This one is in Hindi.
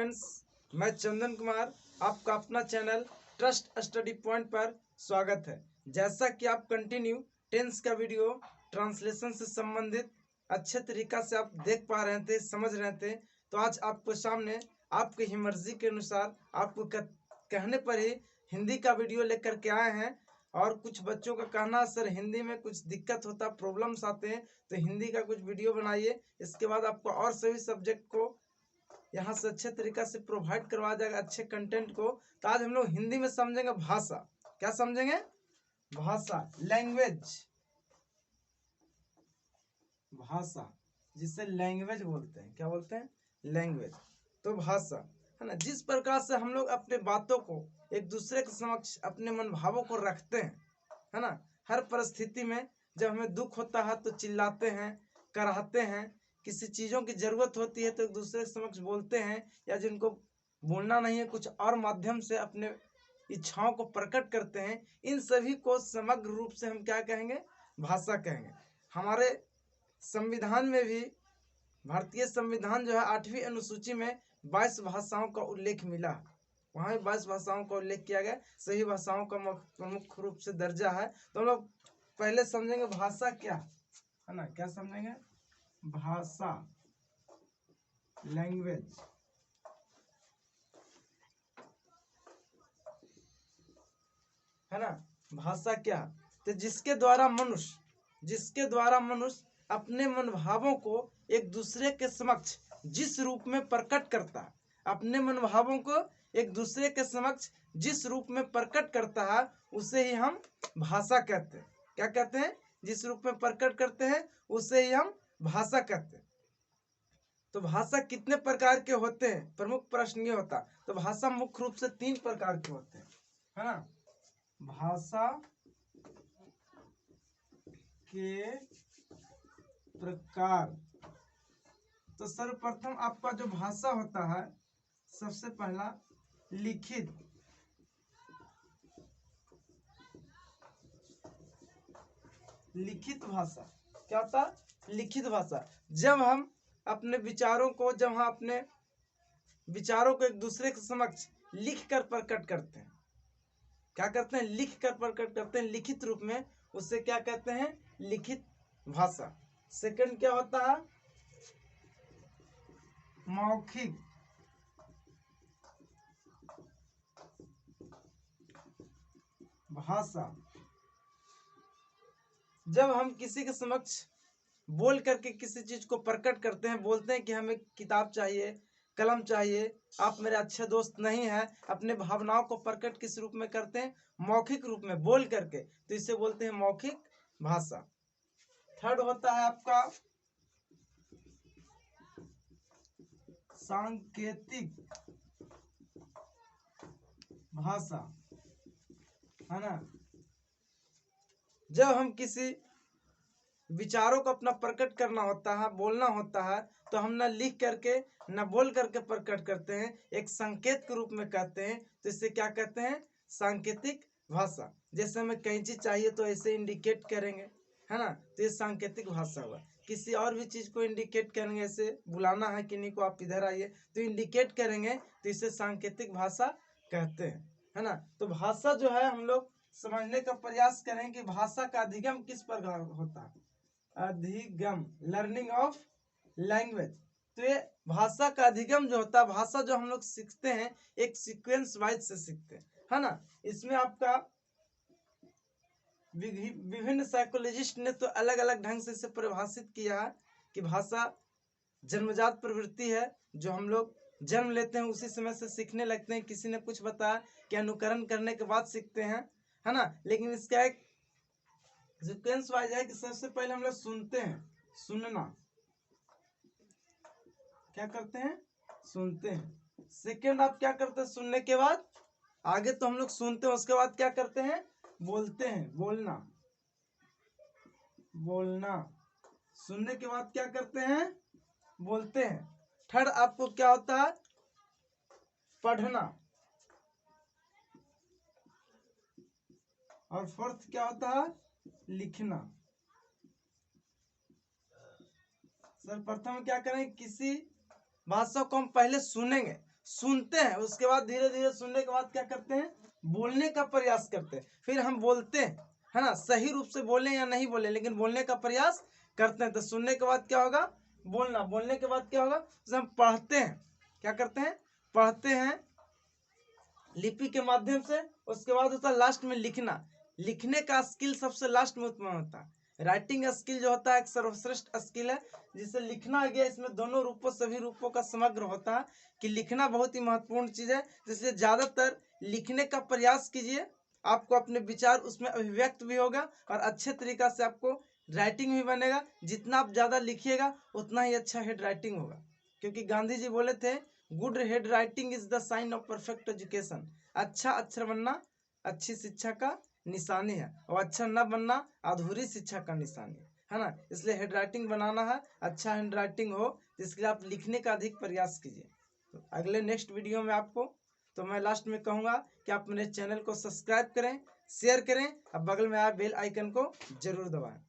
फ्रेंड्स, मैं चंदन कुमार आपका अपना चैनल ट्रस्ट स्टडी पॉइंट पर स्वागत है। जैसा कि आप कंटिन्यू टेंस का वीडियो ट्रांसलेशन से संबंधित अच्छे तरीका से आप देख पा रहे थे, समझ रहे थे, तो आज आपको सामने आपकी ही मर्जी के अनुसार आपको कहने पर ही हिंदी का वीडियो लेकर के आए हैं। और कुछ बच्चों का कहना सर हिंदी में कुछ दिक्कत होता, प्रॉब्लम्स आते हैं, तो हिंदी का कुछ वीडियो बनाइए। इसके बाद आपको और सभी सब्जेक्ट को यहाँ से अच्छे तरीका से प्रोवाइड करवा जाएगा, अच्छे कंटेंट को। तो आज हम लोग हिंदी में समझेंगे भाषा। क्या समझेंगे? भाषा, लैंग्वेज। भाषा जिसे लैंग्वेज बोलते हैं। क्या बोलते हैं? लैंग्वेज। तो भाषा है ना, जिस प्रकार से हम लोग अपने बातों को एक दूसरे के समक्ष अपने मन भावों को रखते हैं, है ना। हर परिस्थिति में जब हमें दुख होता है तो चिल्लाते हैं, कराहते हैं, किसी चीज़ों की ज़रूरत होती है तो एक दूसरे के समक्ष बोलते हैं, या जिनको बोलना नहीं है कुछ और माध्यम से अपने इच्छाओं को प्रकट करते हैं। इन सभी को समग्र रूप से हम क्या कहेंगे? भाषा कहेंगे। हमारे संविधान में भी, भारतीय संविधान जो है 8वीं अनुसूची में 22 भाषाओं का उल्लेख मिला। वहाँ भी 22 भाषाओं का उल्लेख किया गया। सही भाषाओं का प्रमुख रूप से दर्जा है। तो हम लोग पहले समझेंगे भाषा क्या है ना। क्या समझेंगे? भाषा, लैंग्वेज। है ना। भाषा क्या? तो जिसके द्वारा मनुष्य अपने मनभावों को एक दूसरे के समक्ष जिस रूप में प्रकट करता है, अपने मनभावों को एक दूसरे के समक्ष जिस रूप में प्रकट करता है, उसे ही हम भाषा कहते हैं। क्या कहते हैं? जिस रूप में प्रकट करते हैं उसे ही हम भाषा कहते हैं। तो भाषा कितने प्रकार के होते हैं? प्रमुख प्रश्न ये होता। तो भाषा मुख्य रूप से 3 प्रकार के होते हैं, है ना। भाषा के प्रकार। तो सर्वप्रथम आपका जो भाषा होता है, सबसे पहला लिखित। लिखित भाषा क्या होता? लिखित भाषा। जब हम अपने विचारों को एक दूसरे के समक्ष लिख कर प्रकट करते हैं। क्या करते हैं? लिख कर प्रकट करते हैं लिखित रूप में, उससे क्या कहते हैं? लिखित भाषा। सेकंड क्या होता है? मौखिक। भाषा। जब हम किसी के समक्ष बोल करके किसी चीज को प्रकट करते हैं, बोलते हैं कि हमें किताब चाहिए, कलम चाहिए, आप मेरे अच्छे दोस्त नहीं हैं, अपने भावनाओं को प्रकट किस रूप में करते हैं? मौखिक रूप में, बोल करके। तो इसे बोलते हैं मौखिक भाषा। थर्ड होता है आपका सांकेतिक भाषा, है ना। जब हम किसी विचारों को अपना प्रकट करना होता है, बोलना होता है, तो हम ना लिख करके ना बोल करके प्रकट करते हैं, एक संकेत के रूप में कहते हैं। तो इसे क्या कहते हैं? सांकेतिक भाषा। जैसे हमें कैंची चाहिए तो ऐसे इंडिकेट करेंगे, है ना। तो ये सांकेतिक भाषा हुआ। किसी और भी चीज को इंडिकेट करेंगे, ऐसे बुलाना है किन्हीं को, आप इधर आइए, तो इंडिकेट करेंगे, तो इसे सांकेतिक भाषा कहते हैं, है ना। तो भाषा जो है, हम लोग समझने का प्रयास करें कि भाषा का अधिगम किस प्रकार होता है। अधिगम, लर्निंग ऑफ लैंग्वेज। तो ये भाषा का अधिगम जो होता है, भाषा जो हम लोग सीखते हैं, एक सीक्वेंस वाइज से सीखते हैं, है ना। इसमें आपका विभिन्न साइकोलॉजिस्ट ने तो अलग अलग ढंग से इसे परिभाषित किया है कि भाषा जन्मजात प्रवृत्ति है, जो हम लोग जन्म लेते हैं उसी समय से सीखने लगते हैं। किसी ने कुछ बताया कि अनुकरण करने के बाद सीखते हैं, है ना। लेकिन इसका एक सीक्वेंस वाइज है कि सबसे पहले हम लोग सुनते हैं। सुनना, क्या करते हैं? सुनते हैं। सेकंड आप क्या करते हैं? सुनने के बाद आगे तो हम लोग सुनते हैं, उसके बाद क्या करते हैं? बोलते हैं। बोलना, बोलना। सुनने के बाद क्या करते हैं? बोलते हैं। थर्ड आपको क्या होता है? पढ़ना। और फोर्थ क्या होता है? लिखना। सर्वप्रथम क्या करें? किसी भाषा को हम पहले सुनेंगे, सुनते हैं, उसके बाद धीरे धीरे सुनने के बाद क्या करते हैं, बोलने का प्रयास करते हैं, फिर हम बोलते हैं, है ना, सही रूप से बोले या नहीं बोले लेकिन बोलने का प्रयास करते हैं। तो सुनने के बाद क्या होगा, बोलना, बोलने के बाद क्या होगा, जैसे हम पढ़ते हैं, क्या करते हैं, पढ़ते हैं लिपि के माध्यम से, उसके बाद होता है लास्ट में लिखना। लिखने का स्किल सबसे लास्ट में उत्पन्न होता है। राइटिंग स्किल जो होता है एक सर्वश्रेष्ठ स्किल है, जिसे लिखना आ गया, इसमें दोनों रूपों सभी रूपों का समग्र होता है कि लिखना बहुत ही महत्वपूर्ण चीज है, जिसलिए ज्यादातर लिखने का प्रयास कीजिए, आपको अपने विचार उसमें अभिव्यक्त भी होगा और अच्छे तरीका से आपको राइटिंग भी बनेगा। जितना आप ज्यादा लिखिएगा उतना ही अच्छा हेड राइटिंग होगा, क्योंकि गांधी जी बोले थे good handwriting is the sign of perfect education. अच्छा अक्षर बनना अच्छी शिक्षा का निशानी है, और अच्छा न बनना अधूरी शिक्षा का निशानी है ना। इसलिए हेड राइटिंग बनाना है, अच्छा हैंड राइटिंग हो, जिसके लिए आप लिखने का अधिक प्रयास कीजिए। तो अगले नेक्स्ट वीडियो में आपको, तो मैं लास्ट में कहूँगा कि आप मेरे चैनल को सब्सक्राइब करें, शेयर करें और बगल में आए बेल आइकन को जरूर दबाएं।